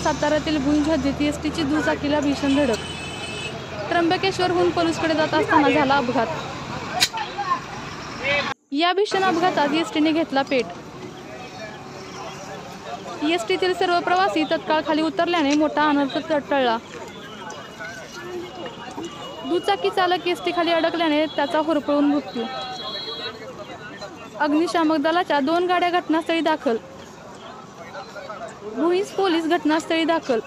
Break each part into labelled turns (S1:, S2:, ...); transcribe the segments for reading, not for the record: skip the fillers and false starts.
S1: साताऱ्यातील भुईंज हद्दीत एसटीची दुचाकीला भीषण धडक। त्र्यंबकेश्वरहून पलूसकडे जात असताना झाला अपघात। या भीषण अपघातात एसटीने घेतला पेट। एसटीतील सर्व प्रवासी तत्काळ खाली उतरल्याने मोठा अनर्थ टळला। दुचाकी चालक एसटी खाली अडकल्याने त्याचा होरपळून मृत्यू। अग्निशामक दलाच्या 2 गाड्या घटनास्थळी दाखल। भुईंज पोलीस घटनास्थळी दाखल।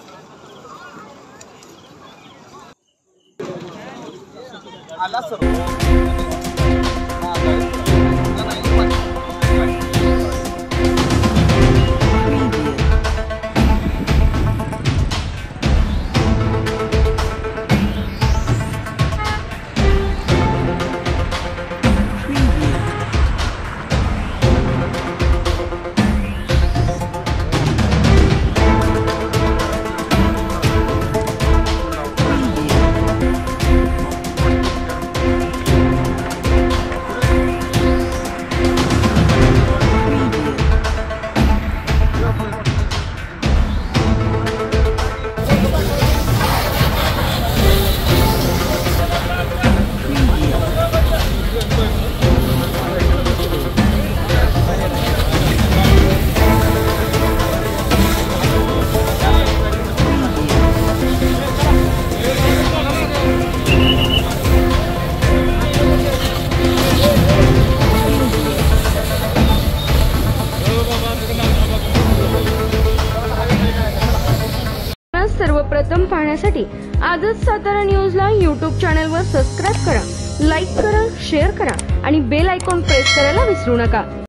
S2: सर्वप्रथम पाहण्यासाठी आजच सातारा न्यूजला YouTube चॅनलवर सबस्क्राइब करा, लाईक करा, शेअर करा आणि बेल आयकॉन प्रेस करायला विसरू नका।